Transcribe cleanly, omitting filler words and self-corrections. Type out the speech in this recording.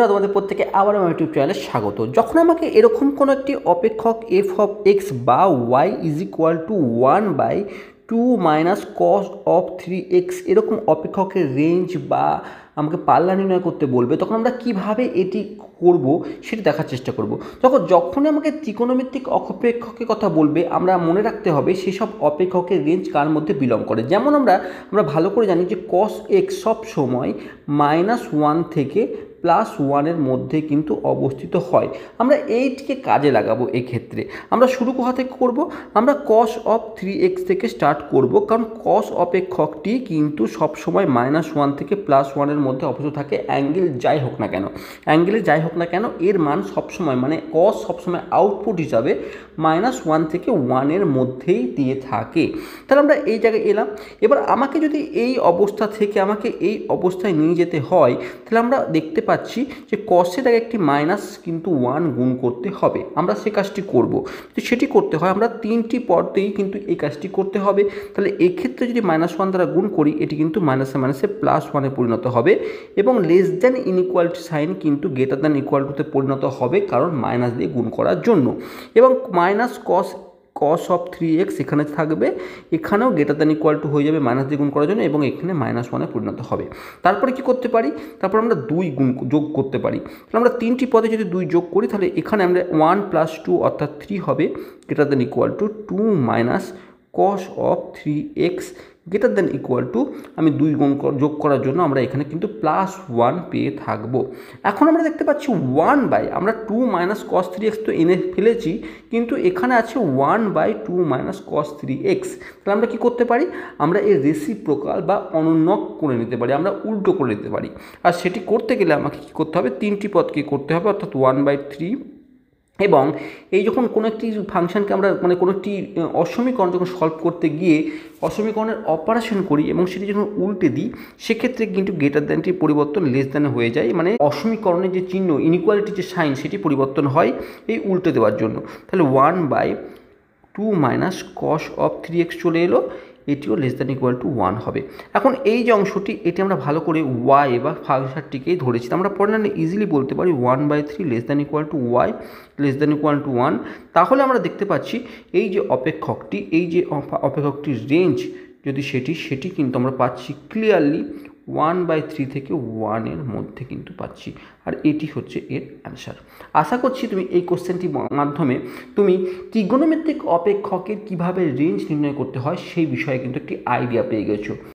তোমাদের প্রত্যেকে আবার আমার ইউটিউব চ্যানেলে স্বাগত। যখন আমাকে এরকম কোনো একটি অপেক্ষক এফ অফ এক্স বা y is equal to 1/2 minus cos of 3x এরকম অপেক্ষকের রেঞ্জ বা আমাকে পাল্লা নির্ণয় করতে বলবে, তখন আমরা কিভাবে এটি করব সেটি দেখার চেষ্টা করব। যখনই আমাকে ত্রিকোণমিতিক অপেক্ষকের কথা বলবে, আমরা মনে রাখতে হবে সেসব অপেক্ষকের রেঞ্জ কার মধ্যে বিলং করে। যেমন আমরা ভালো করে জানি যে কস এক্স সব সময় -1 থেকে +1 মধ্যে কিন্তু অবস্থিত হয়। আমরা এইটিকে কাজে লাগাবো। এক্ষেত্রে আমরা শুরু কোথা থেকে করব? আমরা কস অফ 3x থেকে স্টার্ট করব, কারণ কস অপেক্ষকটি কিন্তু সবসময় -1 থেকে +1 মধ্যে অবস্থিত থাকে। অ্যাঙ্গেল যাই হোক না কেন, এর মান সবসময় কস সবসময় আউটপুট হিসাবে -1 থেকে 1 মধ্যেই দিয়ে থাকে। তাহলে আমরা এই জায়গায় এলাম। এবার আমাকে যদি এই অবস্থা থেকে আমাকে এই অবস্থায় নিয়ে যেতে হয়, তাহলে আমরা দেখতে পাচ্ছি যে কসের আগে একটি -1 গুণ করতে হবে। আমরা সে কাজটি করব। তো সেটি করতে হয় আমরা 3টি পদেই কিন্তু এই কাজটি করতে হবে। তাহলে এক্ষেত্রে যদি -1 দ্বারা গুণ করি, এটি কিন্তু মাইনাসে +1 পরিণত হবে এবং লেস দ্যান ইনইকুয়ালিটি সাইন কিন্তু গ্রেটার দ্যান ইকুয়ালিটিতে পরিণত হবে, কারণ মাইনাস দিয়ে গুণ করার জন্য। এবং মাইনাস কস অফ 3x এখানে থাকবে, এখানেও গ্রেটার দ্যান ইকুয়াল টু হয়ে যাবে মাইনাস দিয়ে গুণ করার জন্য, এবং এখানে -1 পরিণত হবে। তারপরে কি করতে পারি? তারপর আমরা 2 যোগ করতে পারি। তাহলে আমরা 3টি পদে যদি 2 যোগ করি, তাহলে এখানে আমরা 1 + 2 অর্থাৎ 3 হবে, greater than equal two 2 minus cos of 3x greater than equal two, আমি 2 যোগ করার জন্য আমরা এখানে কিন্তু +1 পেয়ে থাকবো। এখন আমরা দেখতে পাচ্ছি আমরা 2 মাইনাস কস 3x তো এনে ফেলেছি, কিন্তু এখানে আছে 1/2 মাইনাস কস 3x। তাহলে আমরা কী করতে পারি? আমরা এর রেসিপ্রোকাল বা অনুন্নক করে নিতে পারি, আমরা উল্টো করে নিতে পারি। আর সেটি করতে গেলে আমাকে কী করতে হবে? 3টি পদকে করতে হবে, অর্থাৎ 1/3। এবং এই যখন কোনো একটি ফাংশনকে আমরা কোনো একটি অসমীকরণ যখন সলভ করতে গিয়ে অসমীকরণের অপারেশন করি এবং সেটি যখন উল্টে দিই, সেক্ষেত্রে কিন্তু গ্রেটার দ্যানটির পরিবর্তন লেস দ্যানে হয়ে যায়। অসমীকরণের যে চিহ্ন, ইনইকুয়ালিটির যে সাইন, সেটি পরিবর্তন হয় এই উল্টে দেওয়ার জন্য। তাহলে 1/2 মাইনাস কস অফ 3x চলে এলো, এটিও লেস দ্যান ইকুয়াল টু 1 হবে। এখন এই যে অংশটি, এটি আমরা ভালো করে ওয়াই বা ফাংশনটিকেই ধরেছি। আমরা পরে ইজিলি বলতে পারি 1/3 less than equal to y less than equal to 1। তাহলে আমরা দেখতে পাচ্ছি এই যে অপেক্ষকটির রেঞ্জ যদি সেটি কিন্তু আমরা পাচ্ছি ক্লিয়ারলি 1/3 থেকে 1 মধ্যে কিন্তু পাচ্ছি। আর এটি হচ্ছে এর অ্যান্সার। আশা করছি তুমি এই কোশ্চেনটির মাধ্যমে তুমি ত্রিকোণমিতিক অপেক্ষকের কিভাবে রেঞ্জ নির্ণয় করতে হয় সেই বিষয়ে কিন্তু একটি আইডিয়া পেয়ে গেছো।